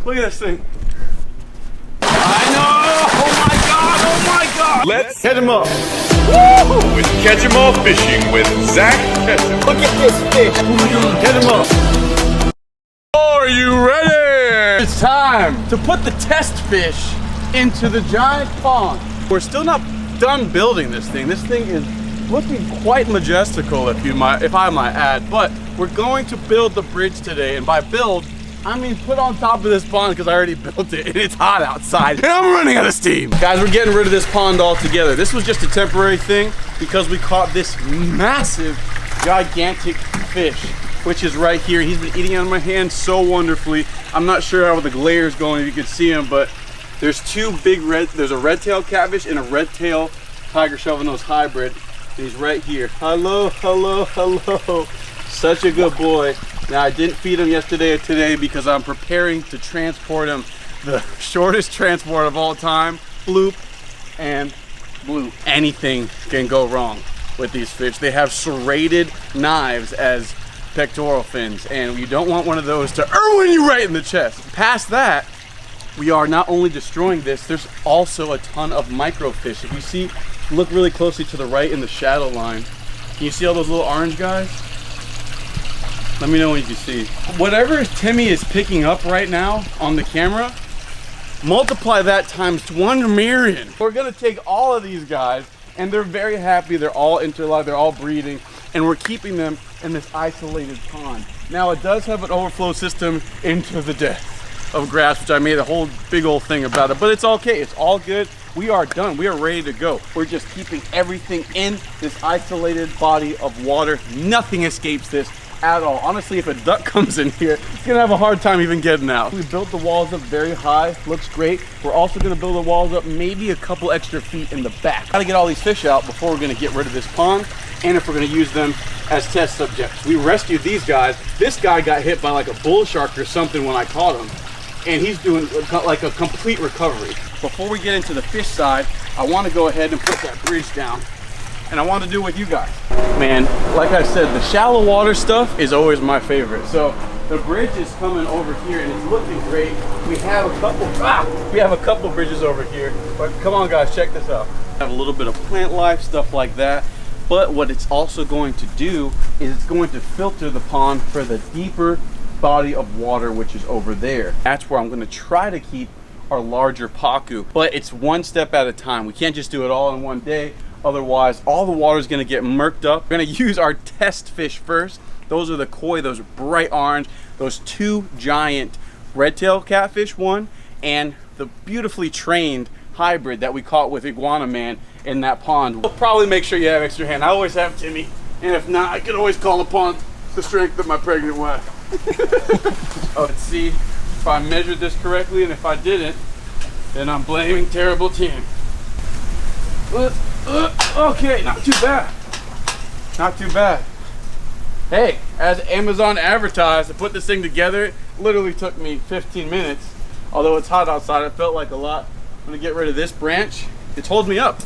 Look at this thing. I know! Oh my god! Let's Catch him up. Woo! With Catchem All Fishing with Zak Catchem. Look at this fish. Catch him up. Are you ready? It's time to put the test fish into the giant pond. We're still not done building this thing. This thing is looking quite majestical, if I might add. But we're going to build the bridge today, and by build, I mean put on top of this pond because I already built it and it's hot outside and I'm running out of steam. Guys, we're getting rid of this pond altogether. This was just a temporary thing because we caught this massive, gigantic fish, which is right here. He's been eating out of my hand so wonderfully. I'm not sure how the glare is going if you can see him, but there's two big there's a red-tailed catfish and a red-tailed tiger shovel-nose hybrid. And he's right here. Hello, hello, hello. Such a good boy. Now, I didn't feed him yesterday or today because I'm preparing to transport him the shortest transport of all time. Bloop and bloop. Anything can go wrong with these fish. They have serrated knives as pectoral fins, and you don't want one of those to irwin you right in the chest. Past that, we are not only destroying this, there's also a ton of microfish. If you see, look really closely to the right in the shadow line. Can you see all those little orange guys? Let me know what you can see. Whatever Timmy is picking up right now on the camera, multiply that times 1 million. We're gonna take all of these guys, and they're very happy. They're all interlocked, they're all breeding, and we're keeping them in this isolated pond. Now, it does have an overflow system into the depth of grass, which I made a whole big old thing about it, but it's okay, it's all good. We are done, we are ready to go. We're just keeping everything in this isolated body of water. Nothing escapes this at all. Honestly, if a duck comes in here, it's gonna have a hard time even getting out. We built the walls up very high, looks great. We're also gonna build the walls up maybe a couple extra feet in the back. Gotta get all these fish out before we're gonna get rid of this pond, and if we're gonna use them as test subjects. We rescued these guys. This guy got hit by like a bull shark or something when I caught him, and he's doing like a complete recovery. Before we get into the fish side, I wanna go ahead and put that bridge down, and I want to do it with you guys. Man, like I said, the shallow water stuff is always my favorite. So the bridge is coming over here and it's looking great. We have a couple bridges over here, but come on guys, check this out. Have a little bit of plant life, stuff like that. But what it's also going to do is it's going to filter the pond for the deeper body of water, which is over there. That's where I'm going to try to keep our larger pacu, but it's one step at a time. We can't just do it all in one day. Otherwise, all the water is going to get murked up. We're going to use our test fish first. Those are the koi, those are bright orange, those two giant red-tailed catfish, one, and the beautifully trained hybrid that we caught with Iguana Man in that pond. We'll probably make sure you have extra hand. I always have Timmy, and if not, I can always call upon the strength of my pregnant wife. Oh, let's see if I measured this correctly, and if I didn't, then I'm blaming terrible Tim. Okay, not too bad. Not too bad. Hey, as Amazon advertised, to put this thing together, it literally took me 15 minutes. Although it's hot outside, it felt like a lot. I'm gonna get rid of this branch. It's holding me up.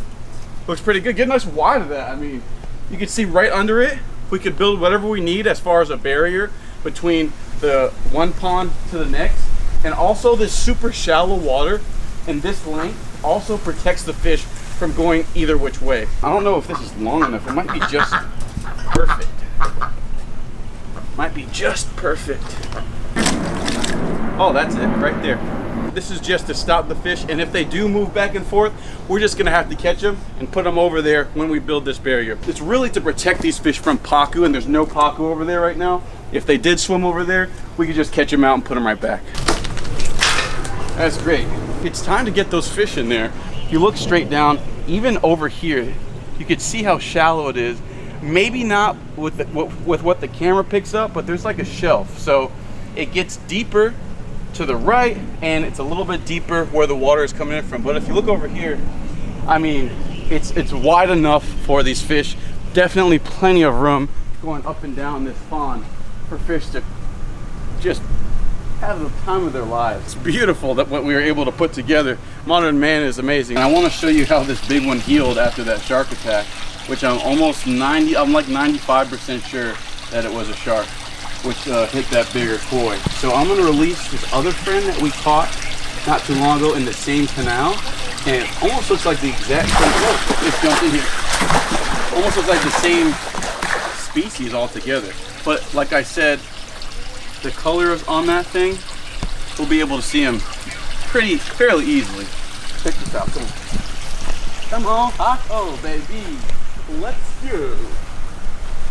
Looks pretty good. Get nice wide of that. I mean, you can see right under it. We could build whatever we need as far as a barrier between the one pond to the next. And also this super shallow water and this length also protects the fish from going either which way. I don't know if this is long enough. It might be just perfect. Might be just perfect. Oh, that's it right there. This is just to stop the fish, and if they do move back and forth, we're just gonna have to catch them and put them over there when we build this barrier. It's really to protect these fish from pacu, and there's no pacu over there right now. If they did swim over there, we could just catch them out and put them right back. That's great. It's time to get those fish in there. If you look straight down, even over here, you can see how shallow it is. Maybe not with what the camera picks up, but there's like a shelf. So it gets deeper to the right, and it's a little bit deeper where the water is coming in from. But if you look over here, I mean, it's wide enough for these fish. Definitely plenty of room going up and down this pond for fish to just have the time of their lives. It's beautiful that what we were able to put together. Modern man is amazing. And I want to show you how this big one healed after that shark attack, which I'm like 95% sure that it was a shark. which hit that bigger koi. So I'm gonna release this other friend that we caught not too long ago in the same canal, and it almost looks like the exact same. Whoa, just jumped in here. Almost looks like the same species altogether. But like I said, the colors on that thing, we'll be able to see them fairly easily. Check this out. Come on, oh baby, let's go.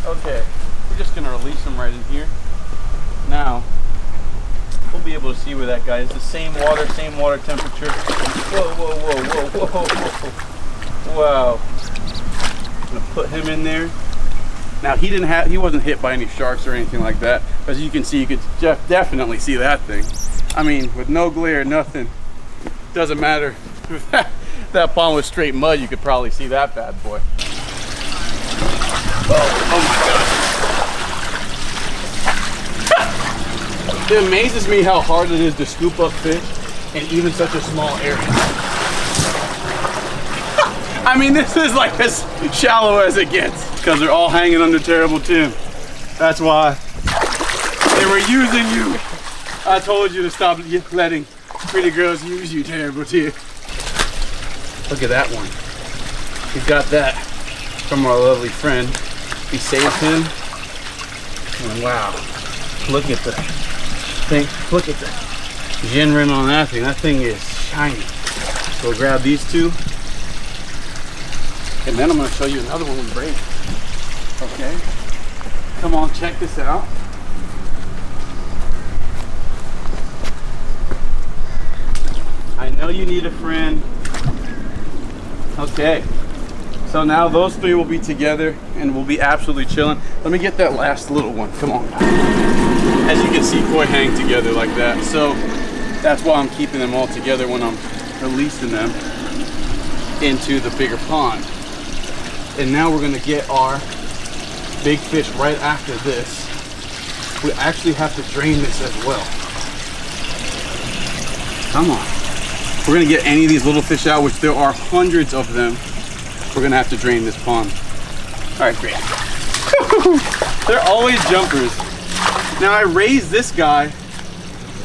Okay, we're just gonna release them right in here. Now, we'll be able to see where that guy is. The same water temperature. Whoa, whoa, whoa, whoa, whoa, whoa. Wow. I'm gonna put him in there. Now he wasn't hit by any sharks or anything like that. As you can see, you could definitely see that thing. I mean, with no glare, nothing. Doesn't matter. If that pond was straight mud, you could probably see that bad boy. Oh my God. It amazes me how hard it is to scoop up fish in even such a small area. I mean, this is like as shallow as it gets because they're all hanging under terrible Tim. That's why they were using you. I told you to stop letting pretty girls use you, terrible Tim. Look at that one. We got that from our lovely friend. We saved him. And wow, look at the thing. Look at the ginrin on that thing. That thing is shiny. So we'll grab these two. And then I'm going to show you another one with braid. Okay. Come on, check this out. I know you need a friend. Okay. So now those three will be together and we'll be absolutely chilling. Let me get that last little one. Come on. As you can see, koi hang together like that. So that's why I'm keeping them all together when I'm releasing them into the bigger pond. And now we're gonna get our big fish right after this. We actually have to drain this as well. Come on. We're gonna get any of these little fish out, which there are hundreds of them. We're gonna have to drain this pond. All right, great. They're always jumpers. Now I raised this guy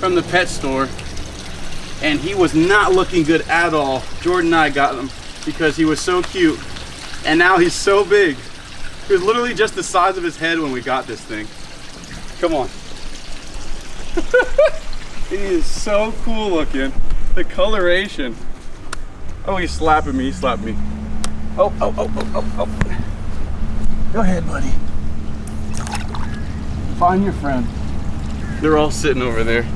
from the pet store and he was not looking good at all. Jordan and I got him because he was so cute. And now he's so big. He was literally just the size of his head when we got this thing. Come on. He is so cool looking. The coloration. Oh, he's slapping me. He slapped me. Oh, oh, oh, oh, oh, oh. Go ahead, buddy. Find your friend. They're all sitting over there.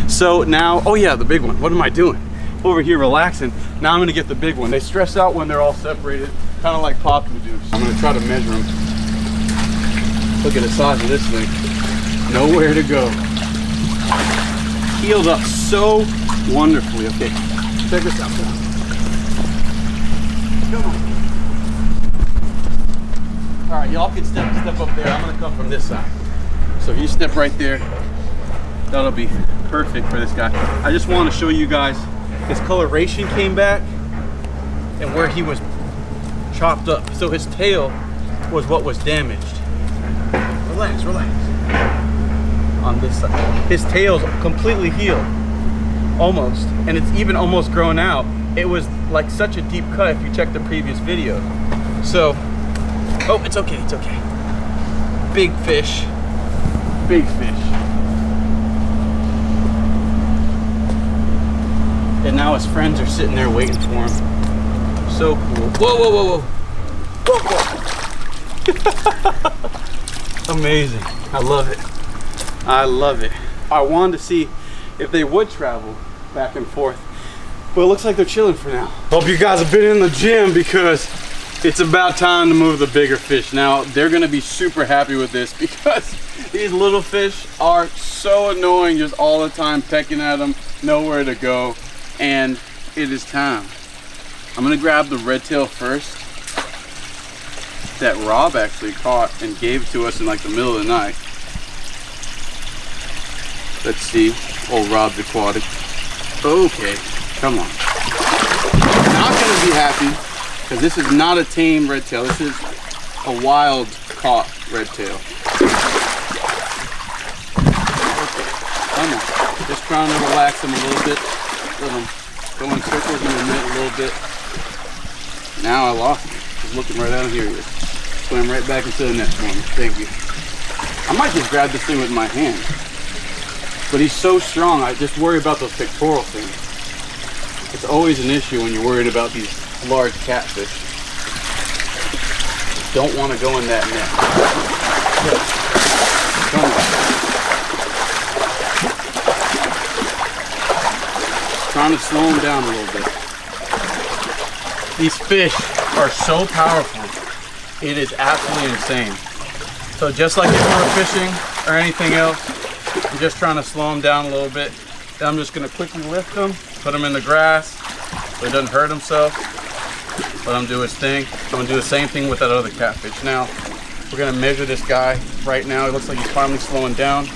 So now, oh yeah, the big one. What am I doing? Over here relaxing. Now I'm gonna get the big one. They stress out when they're all separated, kind of like Pop would do. I'm gonna try to measure them. Look at the size of this thing. Nowhere to go. Healed up so wonderfully. Okay, check this out. Come on. All right, y'all can step up there. I'm gonna come from this side. So you step right there. That'll be perfect for this guy. I just want to show you guys his coloration came back and where he was chopped up. So his tail was what was damaged. Relax, relax. On this side. His tail's completely healed. Almost. And it's even almost grown out. It was like such a deep cut if you check the previous video. So, oh, it's okay, it's okay. Big fish. Big fish. And now his friends are sitting there waiting for him. So cool. Whoa, whoa, whoa, whoa. Whoa, whoa. Amazing. I love it. I love it. I wanted to see if they would travel back and forth. But it looks like they're chilling for now. Hope you guys have been in the gym because it's about time to move the bigger fish. Now, they're gonna be super happy with this because these little fish are so annoying just all the time, pecking at them, nowhere to go. And it is time. I'm gonna grab the red tail first that Rob actually caught and gave to us in like the middle of the night. Let's see, old Rob's aquatic. Okay, come on. Not gonna be happy because this is not a tame red tail. This is a wild caught red tail. Come on. Just trying to relax them a little bit. Let them go in circles in the net a little bit. Now I lost him. He's looking right out of here. He swam right back into the net for me. Thank you. I might just grab this thing with my hand. But he's so strong, I just worry about those pectoral fins. It's always an issue when you're worried about these large catfish. Don't want to go in that net. Come on. Trying to slow them down a little bit. These fish are so powerful. It is absolutely insane. So just like if we were fishing or anything else, I'm just trying to slow them down a little bit. Then I'm just gonna quickly lift them, put them in the grass so he doesn't hurt himself. Let him do his thing. I'm gonna do the same thing with that other catfish. Now, we're gonna measure this guy right now. It looks like he's finally slowing down.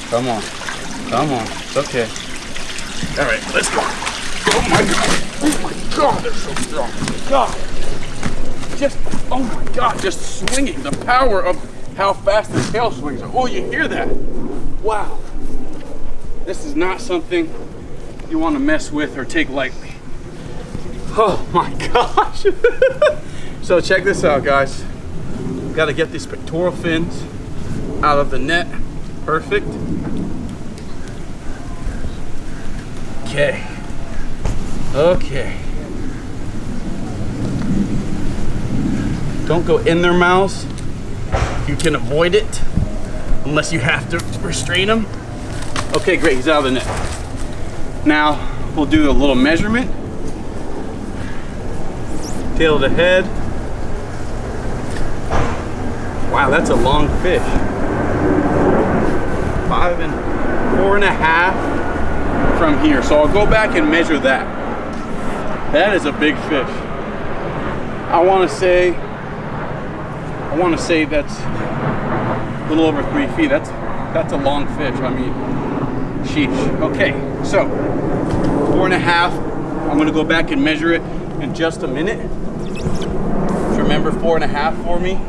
Come on, come on, it's okay. All right, let's go. Oh my God, they're so strong. God, oh my God, just swinging. The power of how fast the tail swings. Oh, you hear that? Wow. This is not something you want to mess with or take lightly. Oh my gosh. So check this out, guys. Got to get these pectoral fins out of the net. Perfect. Okay. Okay. Don't go in their mouths. You can avoid it unless you have to restrain them. Okay, great, he's out of the net. Now we'll do a little measurement. Tail to head. Wow, that's a long fish. 5 and 4.5 from here. So I'll go back and measure that. That is a big fish. I want to say that's a little over 3 feet. That's a long fish. I mean, sheesh. Okay, so 4.5. I'm gonna go back and measure it in just a minute. Remember 4.5 for me.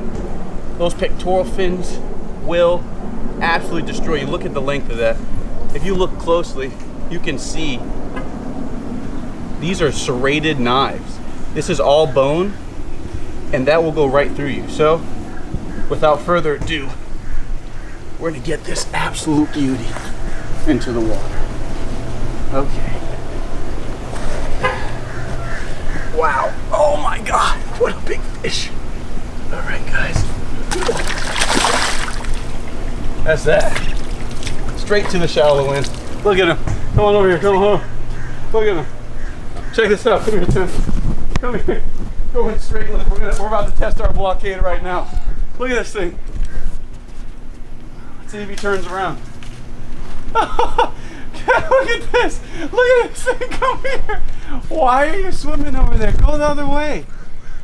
Those pectoral fins will absolutely destroy you. Look at the length of that. If you look closely, you can see these are serrated knives. This is all bone, and that will go right through you. So, without further ado, we're gonna get this absolute beauty into the water. Okay. Wow. Oh my God, what a big fish. All right, guys. That's that. Straight to the shallow end. Look at him. Come on over here, come on. Look at him. Check this out, come here, Tim. Come here. Going straight. We're about to test our blockade right now. Look at this thing. Let's see if he turns around. Look at this. Look at this thing. Come here. Why are you swimming over there? Go the other way.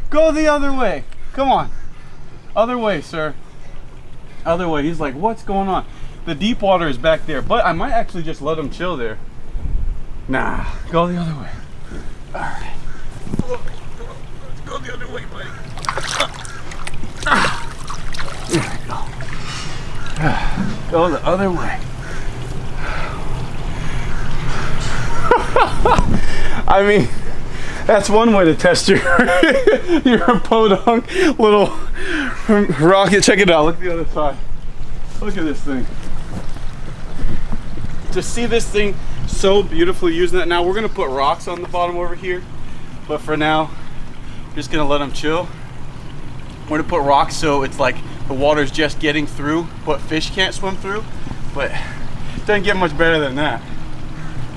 Go the other way. Come on. Other way, sir. Other way. He's like, what's going on? The deep water is back there, but I might actually just let him chill there. Nah, go the other way. All right. Let's go the other way, buddy. There we go. Go the other way. I mean, that's one way to test your podunk little rocket. Check it out. Look at the other side. Look at this thing. To see this thing so beautifully using that. Now we're gonna put rocks on the bottom over here, but for now, I'm just gonna let them chill. We're gonna put rocks so it's like the water's just getting through what fish can't swim through, but it doesn't get much better than that.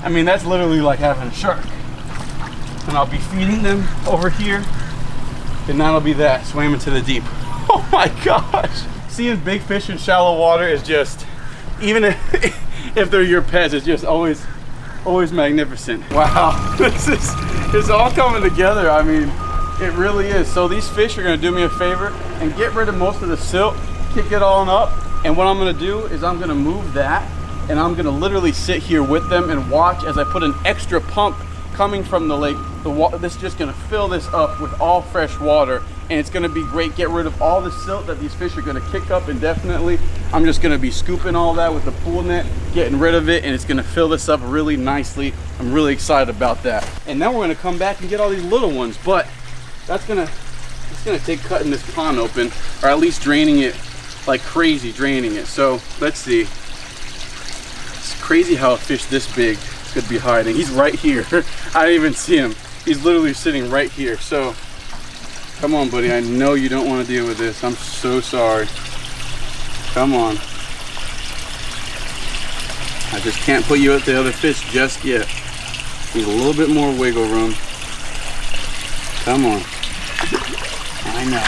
I mean, that's literally like having a shark. And I'll be feeding them over here, and that'll be that, swam into the deep. Oh my gosh. Seeing big fish in shallow water is just, even if they're your pets, it's just always magnificent. Wow, it's all coming together. I mean, it really is. So these fish are gonna do me a favor and get rid of most of the silt, kick it all up, and what I'm gonna do is I'm gonna move that, and I'm gonna literally sit here with them and watch as I put an extra pump coming from the lake. This is just gonna fill this up with all fresh water, and it's gonna be great. Get rid of all the silt that these fish are gonna kick up indefinitely. I'm just gonna be scooping all that with the pool net, getting rid of it, and it's gonna fill this up really nicely. I'm really excited about that. And then we're gonna come back and get all these little ones, but it's gonna take cutting this pond open, or at least draining it like crazy, draining it. So let's see. It's crazy how a fish this big could be hiding. He's right here. I didn't even see him. He's literally sitting right here. So come on, buddy. I know you don't want to deal with this. I'm so sorry. Come on. I just can't put you at the other fish just yet. Need a little bit more wiggle room. Come on. I know.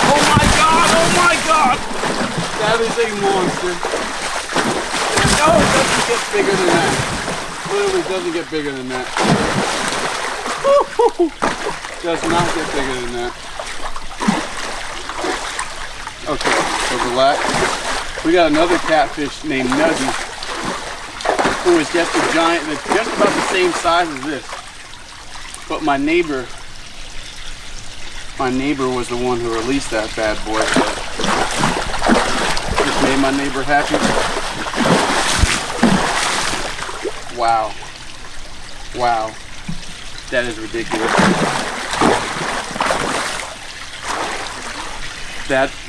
Oh my God, oh my God. That is a monster. No, it doesn't get bigger than that. Literally doesn't get bigger than that. Does not get bigger than that. Okay, so relax. We got another catfish named Nuggy, who is just a giant, that's just about the same size as this. But my neighbor was the one who released that bad boy. So just made my neighbor happy. Wow. Wow. That is ridiculous.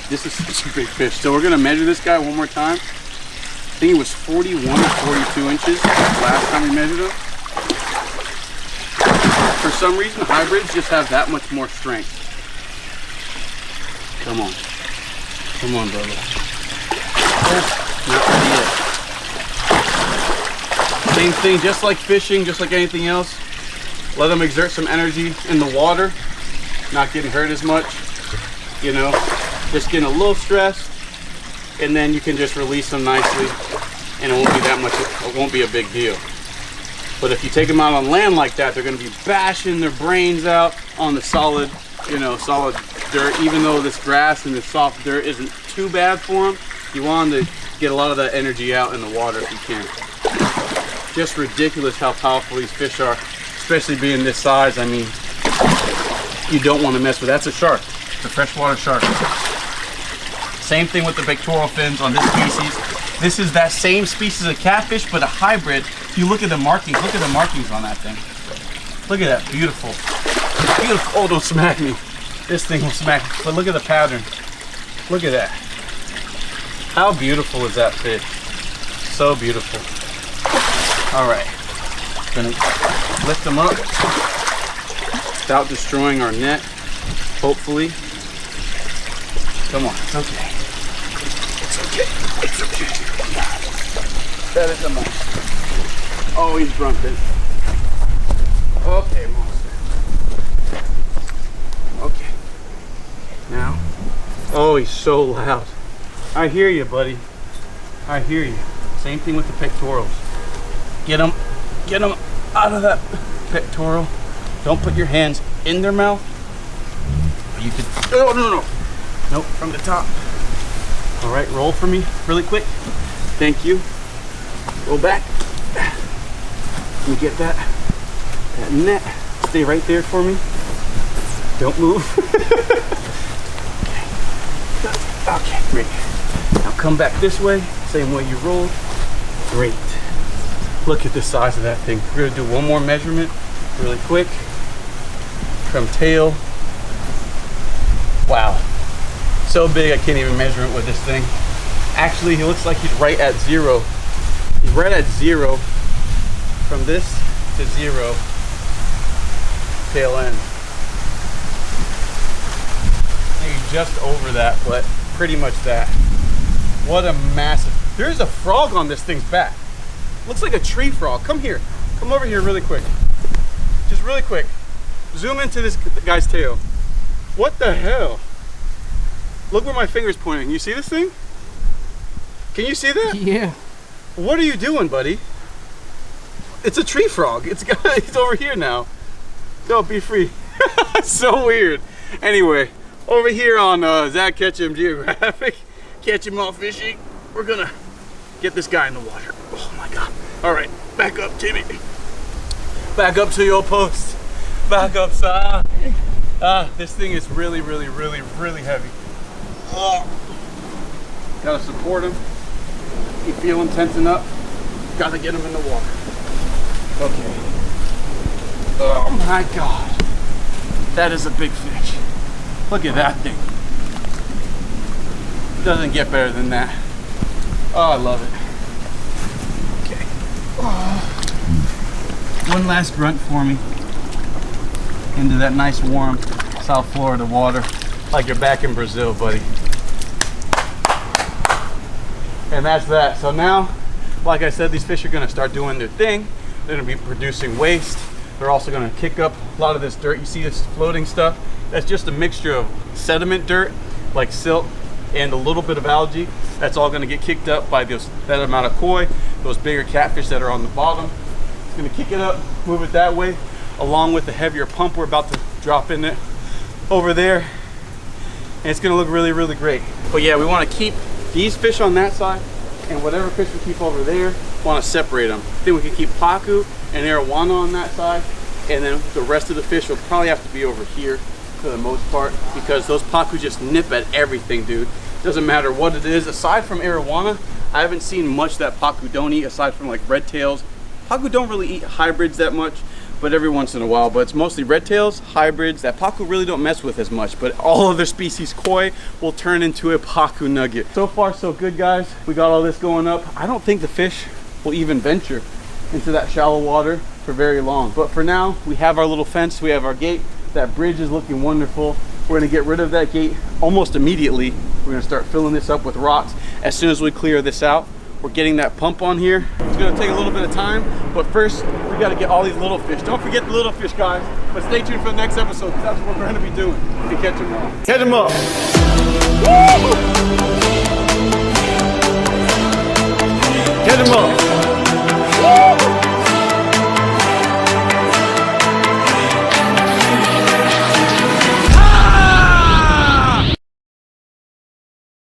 This is such a big fish. So we're gonna measure this guy one more time. I think it was 41 or 42 inches last time we measured him. For some reason, hybrids just have that much more strength. Come on. Come on, brother. Oh, not ready yet. Same thing, just like fishing, just like anything else. Let them exert some energy in the water, not getting hurt as much, you know, just getting a little stressed, and then you can just release them nicely, and it won't be that much, it won't be a big deal. But if you take them out on land like that, they're gonna be bashing their brains out on the solid, you know, solid dirt. Even though this grass and this soft dirt isn't too bad for them, you want them to get a lot of that energy out in the water if you can. Just ridiculous how powerful these fish are, especially being this size. I mean, you don't want to mess with. That's a shark. It's a freshwater shark. Same thing with the pectoral fins on this species. This is that same species of catfish, but a hybrid. If you look at the markings, look at the markings on that thing. Look at that, beautiful. Beautiful. Oh, don't smack me. This thing will smack me. But look at the pattern. Look at that. How beautiful is that fish? So beautiful. All right. Gonna lift them up without destroying our net, hopefully. Come on, it's okay. It's okay. It's okay. That is a monster. Oh, he's drunken. Okay, monster. Okay. Now. Oh, he's so loud. I hear you, buddy. I hear you. Same thing with the pectorals. Get them out of that pectoral. Don't put your hands in their mouth. You could. Oh, no. Nope, from the top. All right, roll for me really quick. Thank you. Roll back. Let me get that net. Stay right there for me. Don't move. Okay, great. Now come back this way, same way you rolled. Great. Look at the size of that thing. We're gonna do one more measurement really quick. From tail. Wow. So big I can't even measure it with this thing. Actually, he looks like he's right at zero. He's right at zero. From this to zero. Tail end. Maybe just over that, but pretty much that. What a massive. There's a frog on this thing's back. Looks like a tree frog. Come here. Come over here really quick. Just really quick. Zoom into this guy's tail. What the hell? Look where my finger's pointing. You see this thing? Can you see that? Yeah. What are you doing, buddy? It's a tree frog. It's over here now. No, be free. So weird. Anyway, over here on Zak Catchem Geographic, Catchem All Fishing, we're gonna get this guy in the water. Oh my God. All right, back up, Timmy. Back up to your post. Back up, side. This thing is really, really, really, really heavy. Oh. Gotta support them. You feel them tensing up. Gotta get them in the water. Okay. Oh my God. That is a big fish. Look at that thing. Doesn't get better than that. Oh, I love it. Okay. Oh. One last grunt for me. Into that nice warm South Florida water. Like you're back in Brazil, buddy. And that's that. So now, like I said, these fish are gonna start doing their thing. They're gonna be producing waste. They're also gonna kick up a lot of this dirt. You see this floating stuff? That's just a mixture of sediment dirt, like silt, and a little bit of algae. That's all gonna get kicked up by that amount of koi, those bigger catfish that are on the bottom. It's gonna kick it up, move it that way, along with the heavier pump we're about to drop in it over there. And it's gonna look really, really great. But yeah, we wanna keep these fish on that side, and whatever fish we keep over there, wanna separate them. I think we can keep pacu and arowana on that side, and then the rest of the fish will probably have to be over here for the most part, because those pacu just nip at everything, dude. Doesn't matter what it is. Aside from arowana, I haven't seen much that pacu don't eat, aside from like red tails. Pacu don't really eat hybrids that much, but every once in a while. But it's mostly red tails, hybrids, that pacu really don't mess with as much. But all other species koi will turn into a pacu nugget. So far so good, guys. We got all this going up. I don't think the fish will even venture into that shallow water for very long. But for now, we have our little fence, we have our gate. That bridge is looking wonderful. We're gonna get rid of that gate almost immediately. We're gonna start filling this up with rocks as soon as we clear this out. We're getting that pump on here. It's gonna take a little bit of time, but first we gotta get all these little fish. Don't forget the little fish, guys. But stay tuned for the next episode, because that's what we're gonna be doing. To catch them all. Catch them up. Woo! Catch them up.